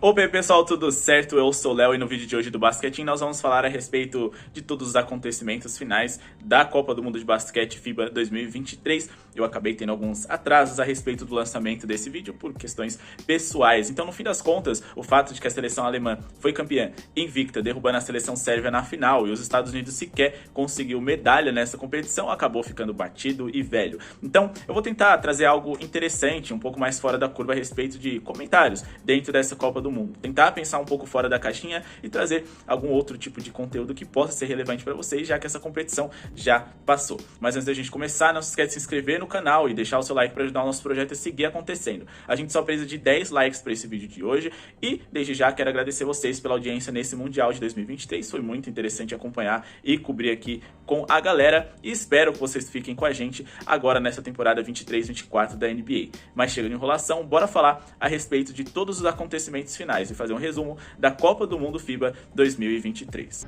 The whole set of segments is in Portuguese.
Opa, aí pessoal, tudo certo? Eu sou o Léo e no vídeo de hoje do Basquetinho nós vamos falar a respeito de todos os acontecimentos finais da Copa do Mundo de Basquete FIBA 2023. Eu acabei tendo alguns atrasos a respeito do lançamento desse vídeo por questões pessoais. Então, no fim das contas, o fato de que a seleção alemã foi campeã invicta, derrubando a seleção sérvia na final, e os Estados Unidos sequer conseguiu medalha nessa competição, acabou ficando batido e velho. Então, eu vou tentar trazer algo interessante, um pouco mais fora da curva a respeito de comentários dentro dessa Copa do Mundo. Tentar pensar um pouco fora da caixinha e trazer algum outro tipo de conteúdo que possa ser relevante para vocês, já que essa competição já passou. Mas antes da gente começar, não se esquece de se inscrever no canal e deixar o seu like para ajudar o nosso projeto a seguir acontecendo. A gente só precisa de 10 likes para esse vídeo de hoje e desde já quero agradecer vocês pela audiência nesse Mundial de 2023. Foi muito interessante acompanhar e cobrir aqui com a galera e espero que vocês fiquem com a gente agora nessa temporada 23-24 da NBA. Mas chega de enrolação, bora falar a respeito de todos os acontecimentos finais e fazer um resumo da Copa do Mundo FIBA 2023.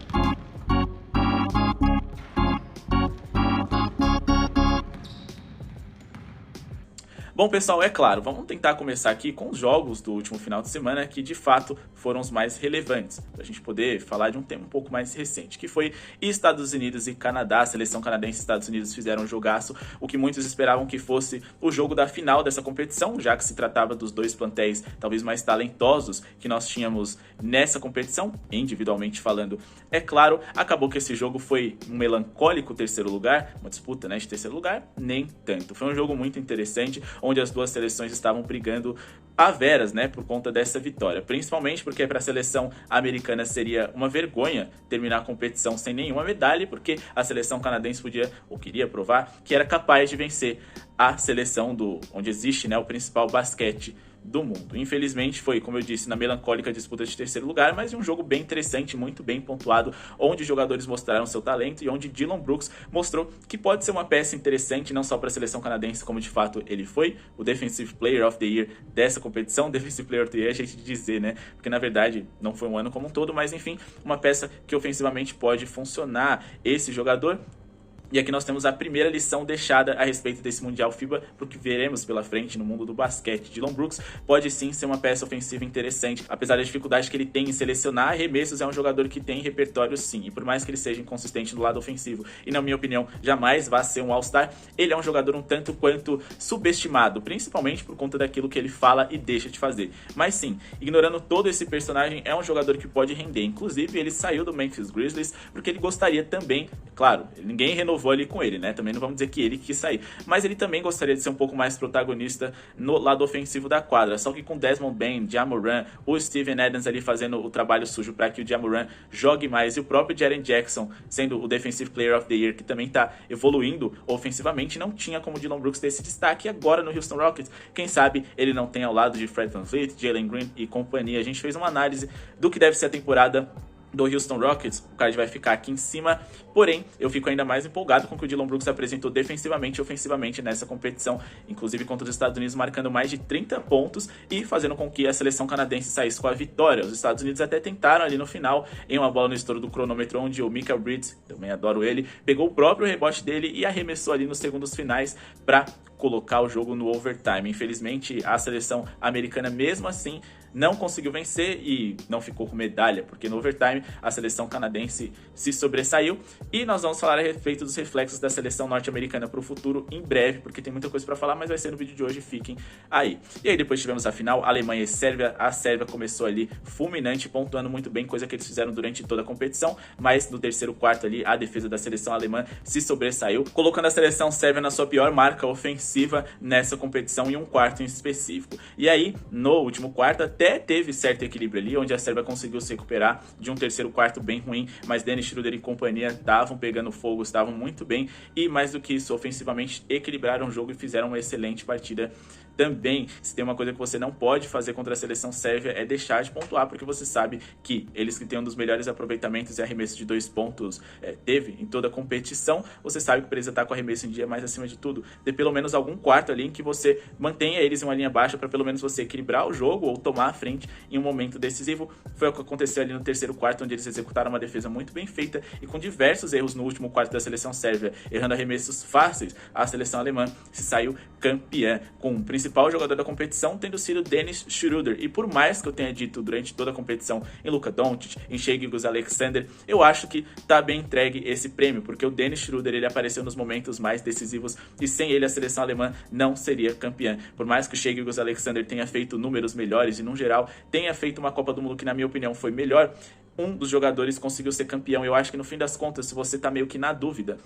Bom, pessoal, é claro, vamos tentar começar aqui com os jogos do último final de semana que de fato foram os mais relevantes, para a gente poder falar de um tema um pouco mais recente, que foi Estados Unidos e Canadá. A seleção canadense e Estados Unidos fizeram um jogaço, o que muitos esperavam que fosse o jogo da final dessa competição, já que se tratava dos dois plantéis talvez mais talentosos que nós tínhamos nessa competição, individualmente falando. É claro, acabou que esse jogo foi um melancólico terceiro lugar, uma disputa, né, de terceiro lugar, nem tanto. Foi um jogo muito interessante, onde as duas seleções estavam brigando a veras, né, por conta dessa vitória. Principalmente porque para a seleção americana seria uma vergonha terminar a competição sem nenhuma medalha, porque a seleção canadense podia ou queria provar que era capaz de vencer a seleção onde existe, né, o principal basquete do mundo. Infelizmente foi, como eu disse, na melancólica disputa de terceiro lugar, mas um jogo bem interessante, muito bem pontuado, onde os jogadores mostraram seu talento e onde Dillon Brooks mostrou que pode ser uma peça interessante não só para a seleção canadense, como de fato ele foi o Defensive Player of the Year dessa competição. Defensive Player of the Year é a gente dizer, né, porque na verdade não foi um ano como um todo, mas enfim, uma peça que ofensivamente pode funcionar. Esse jogador. E aqui nós temos a primeira lição deixada a respeito desse Mundial FIBA, porque veremos pela frente no mundo do basquete. Dillon Brooks pode sim ser uma peça ofensiva interessante, apesar da dificuldade que ele tem em selecionar arremessos, é um jogador que tem repertório sim, e por mais que ele seja inconsistente do lado ofensivo, e na minha opinião jamais vai ser um All-Star, ele é um jogador um tanto quanto subestimado, principalmente por conta daquilo que ele fala e deixa de fazer. Mas sim, ignorando todo esse personagem, é um jogador que pode render. Inclusive, ele saiu do Memphis Grizzlies porque ele gostaria também, claro, ninguém renovou ali com ele, né? Também não vamos dizer que ele quis sair, mas ele também gostaria de ser um pouco mais protagonista no lado ofensivo da quadra. Só que com Desmond Bane, Ja Morant, o Steven Adams ali fazendo o trabalho sujo para que o Ja Morant jogue mais, e o próprio Jaren Jackson sendo o Defensive Player of the Year, que também tá evoluindo ofensivamente, não tinha como Dillon Brooks ter esse destaque. E agora no Houston Rockets, quem sabe ele não tem ao lado de Fred VanVleet, Jalen Green e companhia. A gente fez uma análise do que deve ser a temporada do Houston Rockets, o card vai ficar aqui em cima, porém eu fico ainda mais empolgado com o que o Dillon Brooks apresentou defensivamente e ofensivamente nessa competição, inclusive contra os Estados Unidos, marcando mais de 30 pontos e fazendo com que a seleção canadense saísse com a vitória. Os Estados Unidos até tentaram ali no final, em uma bola no estouro do cronômetro, onde o Michael Bridges, também adoro ele, pegou o próprio rebote dele e arremessou ali nos segundos finais para colocar o jogo no overtime. Infelizmente, a seleção americana mesmo assim não conseguiu vencer e não ficou com medalha, porque no overtime a seleção canadense se sobressaiu. E nós vamos falar a respeito dos reflexos da seleção norte-americana para o futuro em breve, porque tem muita coisa para falar, mas vai ser no vídeo de hoje, fiquem aí. E aí depois tivemos a final, Alemanha e Sérvia. A Sérvia começou ali fulminante, pontuando muito bem, coisa que eles fizeram durante toda a competição, mas no terceiro quarto ali a defesa da seleção alemã se sobressaiu, colocando a seleção sérvia na sua pior marca ofensiva nessa competição em um quarto em específico. E aí, no último quarto, até teve certo equilíbrio ali, onde a Sérvia conseguiu se recuperar de um terceiro quarto bem ruim, mas Dennis Schroeder e companhia estavam pegando fogo, estavam muito bem, e mais do que isso, ofensivamente equilibraram o jogo e fizeram uma excelente partida também. Se tem uma coisa que você não pode fazer contra a seleção sérvia é deixar de pontuar, porque você sabe que eles que têm um dos melhores aproveitamentos e arremesso de 2 pontos teve em toda a competição, você sabe que precisa estar com arremesso em dia, mais acima de tudo, ter pelo menos algum quarto ali em que você mantenha eles em uma linha baixa para pelo menos você equilibrar o jogo ou tomar a frente em um momento decisivo. Foi o que aconteceu ali no terceiro quarto, onde eles executaram uma defesa muito bem feita e com diversos erros no último quarto da seleção sérvia, errando arremessos fáceis. A seleção alemã se saiu campeã, com principalmente principal jogador da competição tendo sido Dennis Schroeder. E por mais que eu tenha dito durante toda a competição em Luka Doncic, em Shai Gilgeous-Alexander, eu acho que tá bem entregue esse prêmio, porque o Dennis Schroeder ele apareceu nos momentos mais decisivos e sem ele a seleção alemã não seria campeã. Por mais que o Shai Gilgeous-Alexander tenha feito números melhores e, no geral, tenha feito uma Copa do Mundo que, na minha opinião, foi melhor, um dos jogadores conseguiu ser campeão. Eu acho que, no fim das contas, se você tá meio que na dúvida,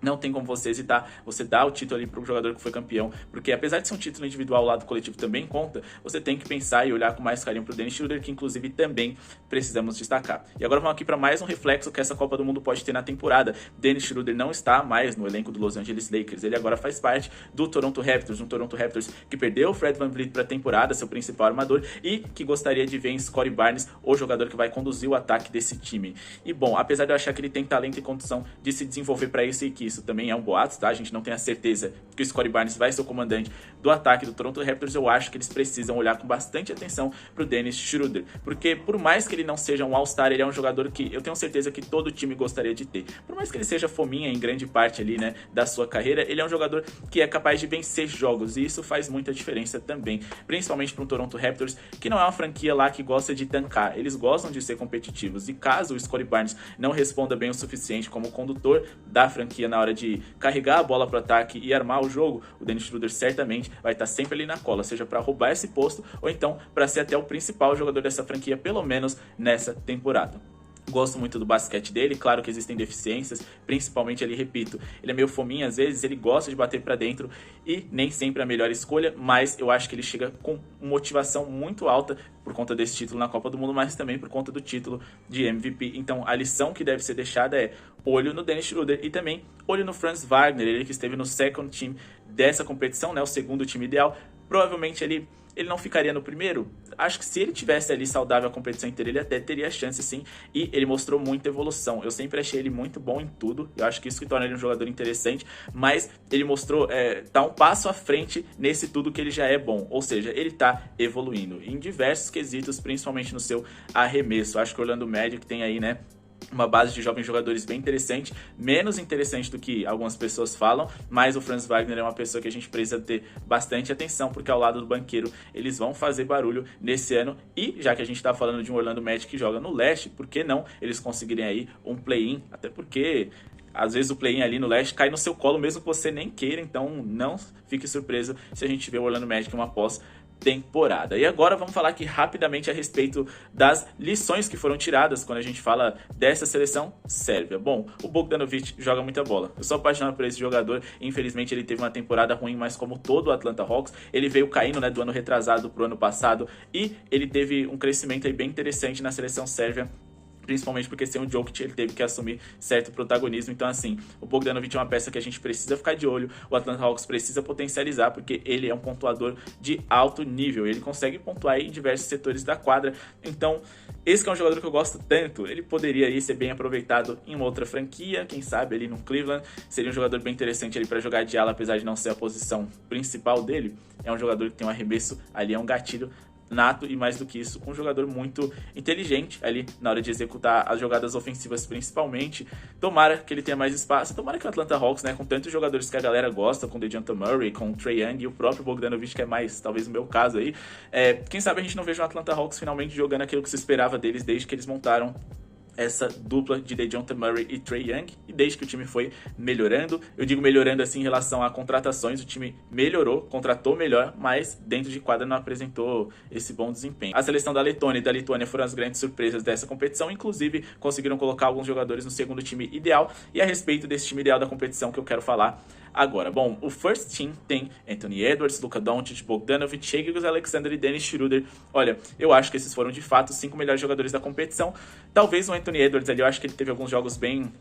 não tem como você hesitar, você dá o título ali pro jogador que foi campeão, porque apesar de ser um título individual, o lado coletivo também conta, você tem que pensar e olhar com mais carinho pro Dennis Schroeder, que inclusive também precisamos destacar. E agora vamos aqui para mais um reflexo que essa Copa do Mundo pode ter na temporada. Dennis Schroeder não está mais no elenco do Los Angeles Lakers, ele agora faz parte do Toronto Raptors, um Toronto Raptors que perdeu o Fred VanVleet para a temporada, seu principal armador, e que gostaria de ver em Scottie Barnes o jogador que vai conduzir o ataque desse time. E bom, apesar de eu achar que ele tem talento e condição de se desenvolver para isso e que isso também é um boato, tá? A gente não tem a certeza que o Scottie Barnes vai ser o comandante do ataque do Toronto Raptors. Eu acho que eles precisam olhar com bastante atenção pro Dennis Schroeder, porque por mais que ele não seja um All-Star, ele é um jogador que eu tenho certeza que todo time gostaria de ter. Por mais que ele seja fominha em grande parte ali, né, da sua carreira, ele é um jogador que é capaz de vencer jogos, e isso faz muita diferença também, principalmente para um Toronto Raptors, que não é uma franquia lá que gosta de tancar, eles gostam de ser competitivos, e caso o Scottie Barnes não responda bem o suficiente como condutor da franquia na hora de carregar a bola para o ataque e armar o jogo, o Dennis Schroeder certamente vai estar sempre ali na cola, seja para roubar esse posto ou então para ser até o principal jogador dessa franquia, pelo menos nessa temporada. Gosto muito do basquete dele, claro que existem deficiências, principalmente ali, repito, ele é meio fominha às vezes, ele gosta de bater pra dentro e nem sempre é a melhor escolha, mas eu acho que ele chega com motivação muito alta por conta desse título na Copa do Mundo, mas também por conta do título de MVP. Então a lição que deve ser deixada é olho no Dennis Schroeder e também olho no Franz Wagner, ele que esteve no second team dessa competição, né, o segundo time ideal. Provavelmente ele não ficaria no primeiro. Acho que se ele tivesse ali saudável a competição inteira, ele até teria chance sim, e ele mostrou muita evolução. Eu sempre achei ele muito bom em tudo, eu acho que isso que torna ele um jogador interessante, mas ele mostrou, tá um passo à frente nesse tudo que ele já é bom, ou seja, ele tá evoluindo em diversos quesitos, principalmente no seu arremesso. Acho que o Orlando Magic tem aí, né, uma base de jovens jogadores bem interessante, menos interessante do que algumas pessoas falam, mas o Franz Wagner é uma pessoa que a gente precisa ter bastante atenção, porque ao lado do banqueiro eles vão fazer barulho nesse ano, e já que a gente tá falando de um Orlando Magic que joga no leste, por que não eles conseguirem aí um play-in, até porque às vezes o play-in ali no leste cai no seu colo mesmo que você nem queira, então não fique surpreso se a gente vê o Orlando Magic uma pós-temporada. E agora vamos falar aqui rapidamente a respeito das lições que foram tiradas quando a gente fala dessa seleção sérvia. Bom, o Bogdanovic joga muita bola. Eu sou apaixonado por esse jogador. Infelizmente ele teve uma temporada ruim, mas como todo o Atlanta Hawks, ele veio caindo, né, do ano retrasado pro ano passado, e ele teve um crescimento aí bem interessante na seleção sérvia, principalmente porque sem o Jokic ele teve que assumir certo protagonismo. Então assim, o Bogdanovic é uma peça que a gente precisa ficar de olho, o Atlanta Hawks precisa potencializar, porque ele é um pontuador de alto nível, ele consegue pontuar em diversos setores da quadra. Então esse que é um jogador que eu gosto tanto, ele poderia aí ser bem aproveitado em uma outra franquia, quem sabe ali no Cleveland, seria um jogador bem interessante ali para jogar de ala, apesar de não ser a posição principal dele. É um jogador que tem um arremesso ali, é um gatilho nato, e mais do que isso, um jogador muito inteligente ali na hora de executar as jogadas ofensivas principalmente. Tomara que ele tenha mais espaço, tomara que o Atlanta Hawks, né, com tantos jogadores que a galera gosta, com DeJounte Murray, com Trae Young e o próprio Bogdanovic, que é mais, talvez o meu caso aí, quem sabe a gente não veja o Atlanta Hawks finalmente jogando aquilo que se esperava deles desde que eles montaram essa dupla de DeJounte Murray e Trae Young, e desde que o time foi melhorando, eu digo melhorando assim em relação a contratações, o time melhorou, contratou melhor, mas dentro de quadra não apresentou esse bom desempenho. A seleção da Letônia e da Lituânia foram as grandes surpresas dessa competição, inclusive conseguiram colocar alguns jogadores no segundo time ideal, e a respeito desse time ideal da competição que eu quero falar agora. Bom, o First Team tem Anthony Edwards, Luka Doncic, Bogdanovic, Shai Gilgeous-Alexander e Dennis Schroeder. Olha, eu acho que esses foram de fato os 5 melhores jogadores da competição. Talvez o Anthony Edwards ali, eu acho que ele teve alguns jogos bem,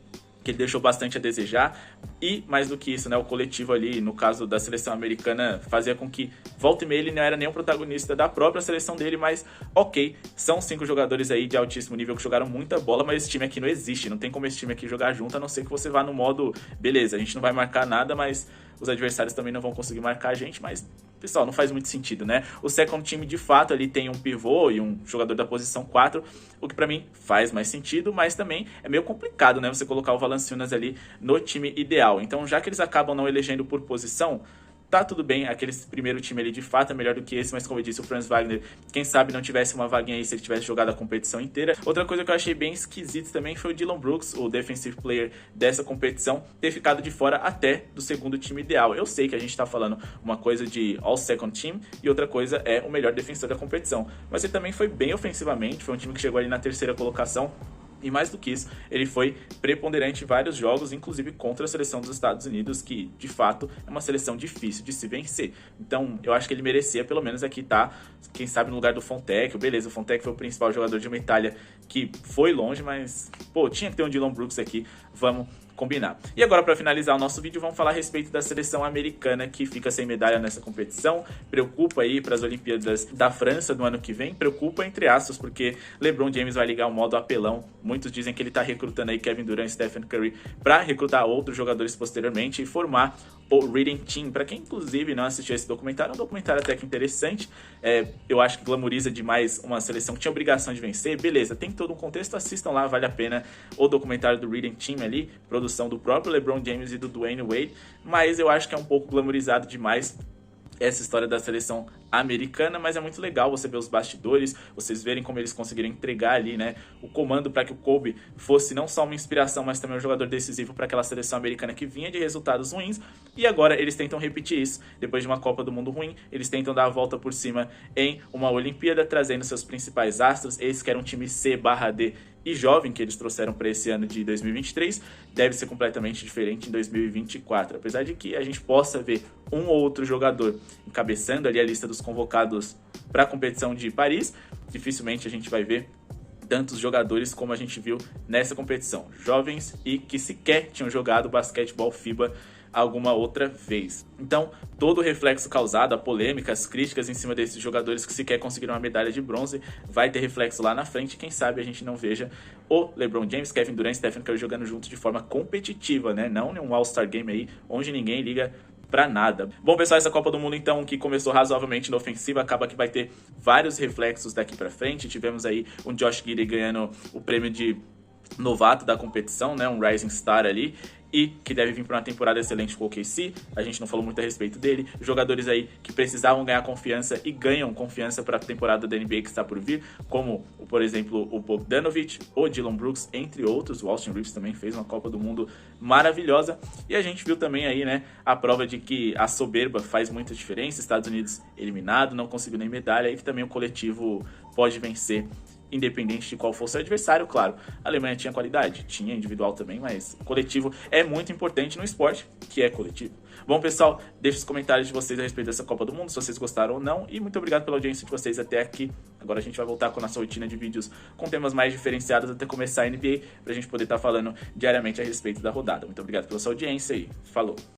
que ele deixou bastante a desejar, e mais do que isso, né, o coletivo ali, no caso da seleção americana, fazia com que volta e meia ele não era nem um protagonista da própria seleção dele, mas ok, são 5 jogadores aí de altíssimo nível que jogaram muita bola, mas esse time aqui não existe, não tem como esse time aqui jogar junto, a não ser que você vá no modo, beleza, a gente não vai marcar nada, mas os adversários também não vão conseguir marcar a gente, mas pessoal, não faz muito sentido, né? O second time, de fato, ali tem um pivô e um jogador da posição 4, o que pra mim faz mais sentido, mas também é meio complicado, né? Você colocar o Valanciunas ali no time ideal. Então, já que eles acabam não elegendo por posição, tá tudo bem, aquele primeiro time ali de fato é melhor do que esse, mas como eu disse, o Franz Wagner, quem sabe não tivesse uma vaguinha aí se ele tivesse jogado a competição inteira. Outra coisa que eu achei bem esquisito também foi o Dillon Brooks, o defensive player dessa competição, ter ficado de fora até do segundo time ideal. Eu sei que a gente tá falando uma coisa de all second team e outra coisa é o melhor defensor da competição, mas ele também foi bem ofensivamente, foi um time que chegou ali na terceira colocação. E mais do que isso, ele foi preponderante em vários jogos, inclusive contra a seleção dos Estados Unidos, que de fato é uma seleção difícil de se vencer. Então eu acho que ele merecia pelo menos aqui tá, quem sabe no lugar do Fontecchio. Beleza, o Fontecchio foi o principal jogador de uma Itália que foi longe, mas pô, tinha que ter um Dillon Brooks aqui, vamos combinar. E agora, para finalizar o nosso vídeo, vamos falar a respeito da seleção americana que fica sem medalha nessa competição. Preocupa aí para as Olimpíadas da França do ano que vem. Preocupa entre aspas, porque LeBron James vai ligar o modo apelão. Muitos dizem que ele está recrutando aí Kevin Durant e Stephen Curry para recrutar outros jogadores posteriormente e formar o Reading Team. Para quem inclusive não assistiu esse documentário, é um documentário até que interessante. Eu acho que glamoriza demais uma seleção que tinha obrigação de vencer. Beleza, tem todo um contexto, assistam lá, vale a pena o documentário do Reading Team ali, produção do próprio LeBron James e do Dwayne Wade, mas eu acho que é um pouco glamorizado demais essa história da seleção americana, mas é muito legal você ver os bastidores, vocês verem como eles conseguiram entregar ali, né, o comando para que o Kobe fosse não só uma inspiração, mas também um jogador decisivo para aquela seleção americana que vinha de resultados ruins, e agora eles tentam repetir isso, depois de uma Copa do Mundo ruim, eles tentam dar a volta por cima em uma Olimpíada, trazendo seus principais astros, esse que era um time C/D e jovem que eles trouxeram para esse ano de 2023, deve ser completamente diferente em 2024, apesar de que a gente possa ver um ou outro jogador encabeçando ali a lista dos convocados para a competição de Paris, dificilmente a gente vai ver tantos jogadores como a gente viu nessa competição, jovens e que sequer tinham jogado basquetebol FIBA alguma outra vez. Então, todo o reflexo causado, a polêmica, as críticas em cima desses jogadores que sequer conseguiram uma medalha de bronze, vai ter reflexo lá na frente. Quem sabe a gente não veja o LeBron James, Kevin Durant e Stephen Curry jogando juntos de forma competitiva, né? Não em um All-Star Game aí, onde ninguém liga pra nada. Bom, pessoal, essa Copa do Mundo, então, que começou razoavelmente na ofensiva, acaba que vai ter vários reflexos daqui pra frente. Tivemos aí um Josh Giddey ganhando o prêmio de novato da competição, né? Um Rising Star ali, e que deve vir para uma temporada excelente com o OKC. A gente não falou muito a respeito dele. Jogadores aí que precisavam ganhar confiança e ganham confiança para a temporada da NBA que está por vir, como, por exemplo, o Bogdanovic, o Dillon Brooks, entre outros. O Austin Reeves também fez uma Copa do Mundo maravilhosa. E a gente viu também aí, né, a prova de que a soberba faz muita diferença. Estados Unidos eliminado, não conseguiu nem medalha, e que também o coletivo pode vencer, independente de qual fosse o adversário. Claro, a Alemanha tinha qualidade, tinha individual também, mas o coletivo é muito importante no esporte, que é coletivo. Bom, pessoal, deixe os comentários de vocês a respeito dessa Copa do Mundo, se vocês gostaram ou não, e muito obrigado pela audiência de vocês até aqui. Agora a gente vai voltar com a nossa rotina de vídeos com temas mais diferenciados até começar a NBA, pra gente poder estar falando diariamente a respeito da rodada. Muito obrigado pela sua audiência e falou!